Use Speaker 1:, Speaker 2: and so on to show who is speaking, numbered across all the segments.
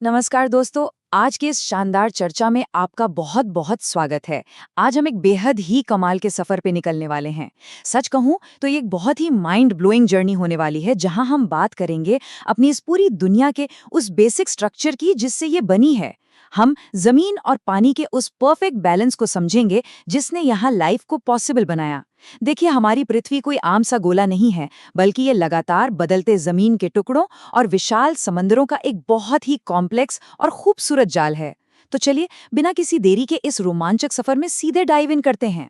Speaker 1: नमस्कार दोस्तों। आज की इस शानदार चर्चा में आपका बहुत बहुत स्वागत है। आज हम एक बेहद ही कमाल के सफर पे निकलने वाले हैं। सच कहूं तो ये एक बहुत ही माइंड ब्लोइंग जर्नी होने वाली है, जहां हम बात करेंगे अपनी इस पूरी दुनिया के उस बेसिक स्ट्रक्चर की जिससे ये बनी है। हम जमीन और पानी के उस परफेक्ट बैलेंस को समझेंगे जिसने यहाँ लाइफ को पॉसिबल बनाया। देखिए, हमारी पृथ्वी कोई आम सा गोला नहीं है, बल्कि ये लगातार बदलते जमीन के टुकड़ों और विशाल समंदरों का एक बहुत ही कॉम्प्लेक्स और खूबसूरत जाल है। तो चलिए, बिना किसी देरी के इस रोमांचक सफर में सीधे डाइव इन करते हैं।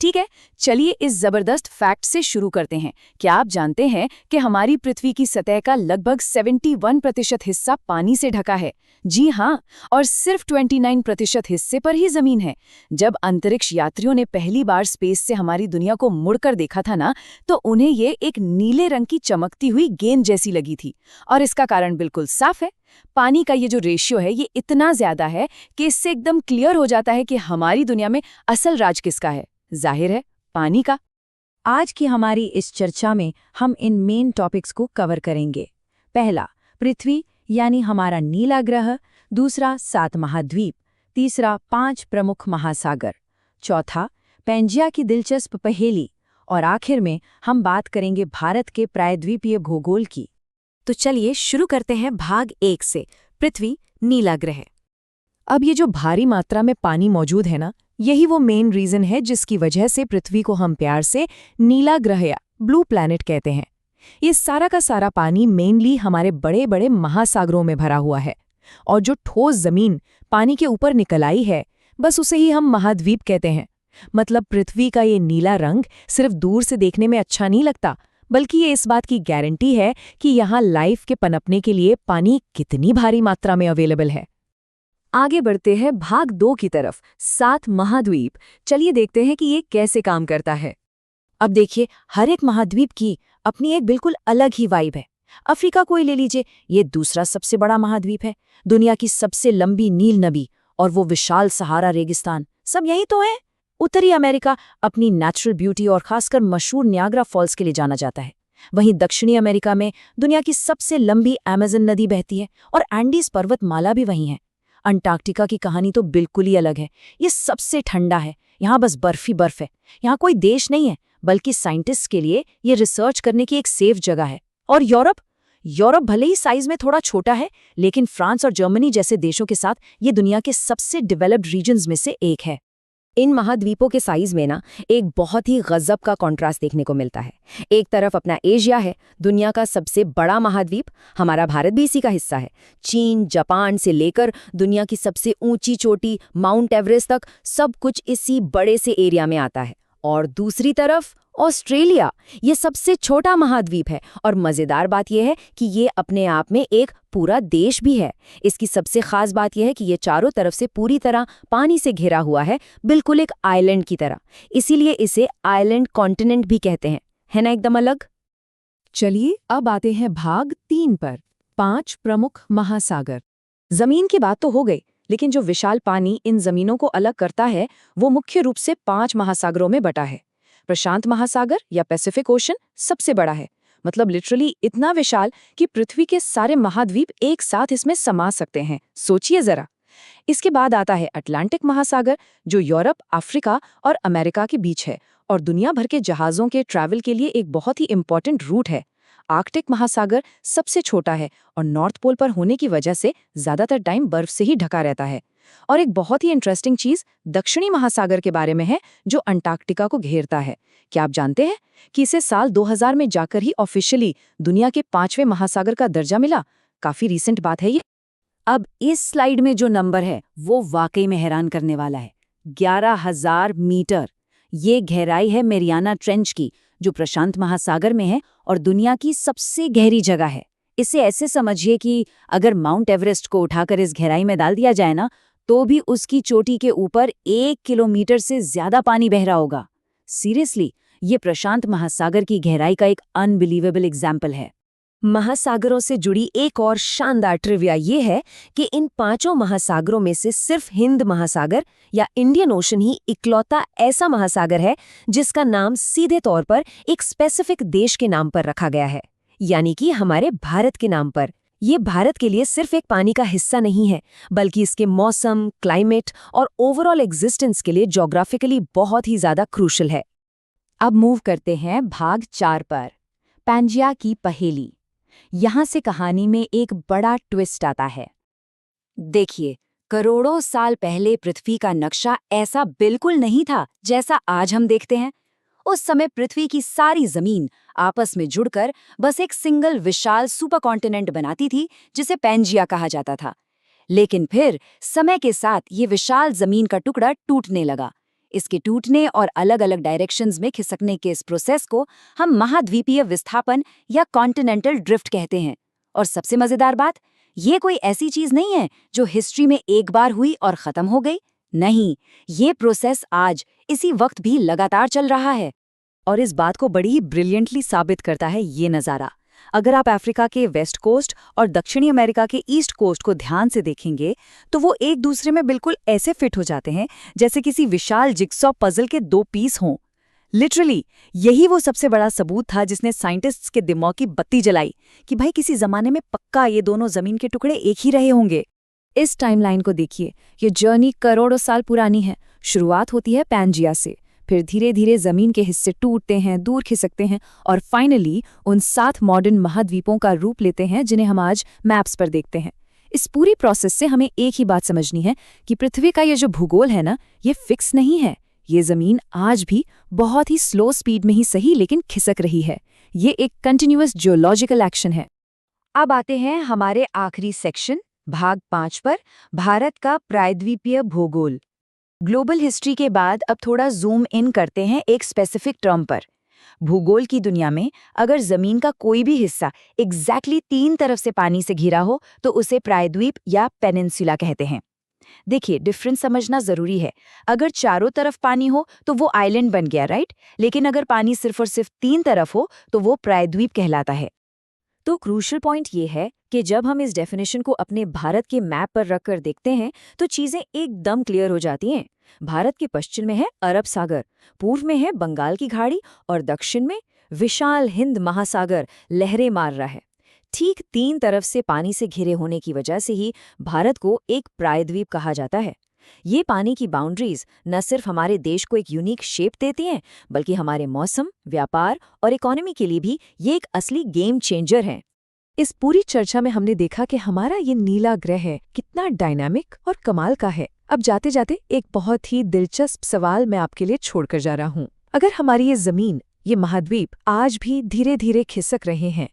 Speaker 2: ठीक है, चलिए इस जबरदस्त फैक्ट से शुरू करते हैं। क्या आप जानते हैं कि हमारी पृथ्वी की सतह का लगभग 71% हिस्सा पानी से ढका है? जी हाँ, और सिर्फ 29% हिस्से पर ही जमीन है। जब अंतरिक्ष यात्रियों ने पहली बार स्पेस से हमारी दुनिया को मुड़कर देखा था ना, तो उन्हें ये एक नीले रंग की चमकती हुई गेंद जैसी लगी थी। और इसका कारण बिल्कुल साफ है। पानी का ये जो रेशियो है, ये इतना ज्यादा है कि इससे एकदम क्लियर हो जाता है कि हमारी दुनिया में असल राज किसका है। जाहिर है, पानी का।
Speaker 1: आज की हमारी इस चर्चा में हम इन मेन टॉपिक्स को कवर करेंगे। पहला, पृथ्वी यानी हमारा नीला ग्रह। दूसरा, 7 महाद्वीप। तीसरा, 5 प्रमुख महासागर। चौथा, पैंजिया की दिलचस्प पहेली। और आखिर में हम बात करेंगे भारत के प्रायद्वीपीय भूगोल की।
Speaker 2: तो चलिए शुरू करते हैं भाग 1 से, पृथ्वी, नीला ग्रह। अब ये जो भारी मात्रा में पानी मौजूद है ना, यही वो मेन रीजन है जिसकी वजह से पृथ्वी को हम प्यार से नीला ग्रह या ब्लू प्लैनेट कहते हैं। ये सारा का सारा पानी मेनली हमारे बड़े बड़े महासागरों में भरा हुआ है, और जो ठोस जमीन पानी के ऊपर निकल आई है, बस उसे ही हम महाद्वीप कहते हैं। मतलब पृथ्वी का ये नीला रंग सिर्फ दूर से देखने में अच्छा नहीं लगता, बल्कि ये इस बात की गारंटी है कि यहाँ लाइफ के पनपने के लिए पानी कितनी भारी मात्रा में अवेलेबल है।
Speaker 1: आगे बढ़ते हैं भाग 2 की तरफ, 7 महाद्वीप। चलिए देखते हैं कि ये कैसे काम करता है।
Speaker 2: अब देखिए, हर एक महाद्वीप की अपनी एक बिल्कुल अलग ही वाइब है। अफ्रीका को ही ले लीजिए, ये दूसरा सबसे बड़ा महाद्वीप है। दुनिया की सबसे लंबी नील नदी और वो विशाल सहारा रेगिस्तान, सब यही तो है। उत्तरी अमेरिका अपनी नेचुरल ब्यूटी और खासकर मशहूर नियाग्रा फॉल्स के लिए जाना जाता है। वहीं दक्षिणी अमेरिका में दुनिया की सबसे लंबी अमेज़न नदी बहती है, और एंडीज पर्वतमाला भी वहीं है। अंटार्कटिका की कहानी तो बिल्कुल ही अलग है। ये सबसे ठंडा है, यहाँ बस बर्फ ही बर्फ है। यहाँ कोई देश नहीं है, बल्कि साइंटिस्ट के लिए ये रिसर्च करने की एक सेफ जगह है। और यूरोप भले ही साइज में थोड़ा छोटा है, लेकिन फ्रांस और जर्मनी जैसे देशों के साथ ये दुनिया के सबसे डेवलप्ड रीजन्स में से एक है। इन महाद्वीपों के साइज में ना एक बहुत ही गजब का कॉन्ट्रास्ट देखने को मिलता है। एक तरफ अपना एशिया है, दुनिया का सबसे बड़ा महाद्वीप। हमारा भारत भी इसी का हिस्सा है। चीन, जापान से लेकर दुनिया की सबसे ऊंची चोटी माउंट एवरेस्ट तक सब कुछ इसी बड़े से एरिया में आता है। और दूसरी तरफ ऑस्ट्रेलिया, ये सबसे छोटा महाद्वीप है, और मजेदार बात यह है कि ये अपने आप में एक पूरा देश भी है। इसकी सबसे खास बात यह है कि ये चारों तरफ से पूरी तरह पानी से घिरा हुआ है, बिल्कुल एक आइलैंड की तरह। इसीलिए इसे आइलैंड कॉन्टिनेंट भी कहते हैं, है ना, एकदम अलग।
Speaker 1: चलिए अब आते हैं भाग 3 पर, 5 प्रमुख महासागर। जमीन की बात तो हो गई, लेकिन जो विशाल पानी इन जमीनों को अलग करता है, वो मुख्य रूप से 5 महासागरों में बटा है। प्रशांत महासागर या पैसिफिक ओशन सबसे बड़ा है, मतलब लिटरली इतना विशाल कि पृथ्वी के सारे महाद्वीप एक साथ इसमें समा सकते हैं। सोचिए जरा। इसके बाद आता है अटलांटिक महासागर, जो यूरोप, अफ्रीका और अमेरिका के बीच है, और दुनिया भर के जहाज़ों के ट्रैवल के लिए एक बहुत ही इंपॉर्टेंट रूट है। आर्कटिक महासागर सबसे छोटा है और नॉर्थ पोल पर होने की वजह से ज्यादातर टाइम बर्फ से ही ढका रहता है। और एक बहुत ही इंटरेस्टिंग चीज दक्षिणी महासागर के बारे में है, जो अंटार्कटिका को घेरता है। क्या आप जानते हैं कि इसे साल 2000 में जाकर ही ऑफिशियली दुनिया के 5वें महासागर का दर्जा मिला? काफी रीसेंट बात है ये।
Speaker 2: अब इस स्लाइड में जो नंबर है वो वाकई में हैरान करने वाला है। 11,000 मीटर ये गहराई है मेरियाना ट्रेंच की, जो प्रशांत महासागर में है और दुनिया की सबसे गहरी जगह है। इसे ऐसे समझिए कि अगर माउंट एवरेस्ट को उठाकर इस गहराई में डाल दिया जाए ना, तो भी उसकी चोटी के ऊपर 1 किलोमीटर से ज्यादा पानी बह रहा होगा। सीरियसली, ये प्रशांत महासागर की गहराई का एक अनबिलीवेबल एग्जाम्पल है। महासागरों से जुड़ी एक और शानदार ट्रिविया ये है कि इन 5 महासागरों में से सिर्फ हिंद महासागर या इंडियन ओशन ही इकलौता ऐसा महासागर है जिसका नाम सीधे तौर पर एक स्पेसिफिक देश के नाम पर रखा गया है, यानी कि हमारे भारत के नाम पर। ये भारत के लिए सिर्फ एक पानी का हिस्सा नहीं है, बल्कि इसके मौसम, क्लाइमेट और ओवरऑल एग्जिस्टेंस के लिए ज्योग्राफिकली बहुत ही ज्यादा क्रूशल है।
Speaker 1: अब मूव करते हैं भाग 4 पर, पैंजिया की पहेली। यहाँ से कहानी में एक बड़ा ट्विस्ट आता है। देखिए, करोड़ों साल पहले पृथ्वी का नक्शा ऐसा बिल्कुल नहीं था जैसा आज हम देखते हैं। उस समय पृथ्वी की सारी जमीन आपस में जुड़कर बस एक सिंगल विशाल सुपरकॉन्टिनेंट बनाती थी, जिसे पैंजिया कहा जाता था। लेकिन फिर समय के साथ ये विशाल जमीन का टुकड़ा टूटने लगा। इसके टूटने और अलग अलग डायरेक्शंस में खिसकने के इस प्रोसेस को हम महाद्वीपीय विस्थापन या कॉन्टिनेंटल ड्रिफ्ट कहते हैं। और सबसे मजेदार बात, ये कोई ऐसी चीज नहीं है जो हिस्ट्री में एक बार हुई और खत्म हो गई। नहीं, ये प्रोसेस आज इसी वक्त भी लगातार चल रहा है।
Speaker 2: और इस बात को बड़ी ही ब्रिलियंटली साबित करता है ये नज़ारा। अगर आप अफ्रीका के वेस्ट कोस्ट और दक्षिणी अमेरिका के ईस्ट कोस्ट को ध्यान से देखेंगे तो वो एक दूसरे में बिल्कुल ऐसे फिट हो जाते हैं जैसे किसी विशाल जिगसॉ पजल के 2 पीस हों। लिटरली यही वो सबसे बड़ा सबूत था जिसने साइंटिस्ट्स के दिमाग की बत्ती जलाई कि भाई किसी जमाने में पक्का ये दोनों जमीन के टुकड़े एक ही रहे होंगे। इस टाइमलाइन को देखिए, ये जर्नी करोड़ों साल पुरानी है। शुरुआत होती है पैंजिया से, फिर धीरे धीरे जमीन के हिस्से टूटते हैं, दूर खिसकते हैं और फाइनली उन 7 मॉडर्न महाद्वीपों का रूप लेते हैं जिन्हें हम आज मैप्स पर देखते हैं। इस पूरी प्रोसेस से हमें एक ही बात समझनी है कि पृथ्वी का ये जो भूगोल है ना, ये फिक्स नहीं है। ये जमीन आज भी बहुत ही स्लो स्पीड में ही सही लेकिन खिसक रही है। ये एक कंटिन्यूअस जियोलॉजिकल एक्शन है।
Speaker 1: अब आते हैं हमारे आखिरी सेक्शन, भाग 5 पर, भारत का प्रायद्वीपीय भूगोल। ग्लोबल हिस्ट्री के बाद अब थोड़ा जूम इन करते हैं एक स्पेसिफिक टर्म पर। भूगोल की दुनिया में अगर जमीन का कोई भी हिस्सा एग्जैक्टली 3 तरफ से पानी से घिरा हो तो उसे प्रायद्वीप या पेनिनसुला कहते हैं। देखिए, डिफरेंस समझना जरूरी है। अगर चारों तरफ पानी हो तो वो आइलैंड बन गया, राइट? लेकिन अगर पानी सिर्फ और सिर्फ 3 तरफ हो तो वो प्रायद्वीप कहलाता है।
Speaker 2: तो क्रूशल पॉइंट ये है कि जब हम इस डेफिनेशन को अपने भारत के मैप पर रखकर देखते हैं तो चीजें एकदम क्लियर हो जाती हैं। भारत के पश्चिम में है अरब सागर, पूर्व में है बंगाल की खाड़ी और दक्षिण में विशाल हिंद महासागर लहरें मार रहा है। ठीक 3 तरफ से पानी से घिरे होने की वजह से ही भारत को एक प्रायद्वीप कहा जाता है। ये पानी की बाउंड्रीज न सिर्फ हमारे देश को एक यूनिक शेप देती हैं, बल्कि हमारे मौसम, व्यापार और इकोनॉमी के लिए भी ये एक असली गेम चेंजर है।
Speaker 1: इस पूरी चर्चा में हमने देखा कि हमारा ये नीला ग्रह कितना डायनामिक और कमाल का है। अब जाते जाते एक बहुत ही दिलचस्प सवाल मैं आपके लिए छोड़कर जा रहा हूँ। अगर हमारी ये जमीन, ये महाद्वीप आज भी धीरे धीरे खिसक रहे हैं,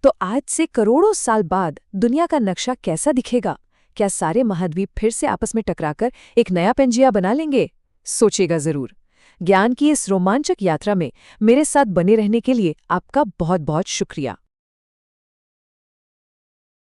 Speaker 1: तो आज से करोड़ों साल बाद दुनिया का नक्शा कैसा दिखेगा? क्या सारे महाद्वीप फिर से आपस में टकराकर एक नया पैंजिया बना लेंगे? सोचेगा जरूर। ज्ञान की इस रोमांचक यात्रा में मेरे साथ बने रहने के लिए आपका बहुत बहुत शुक्रिया।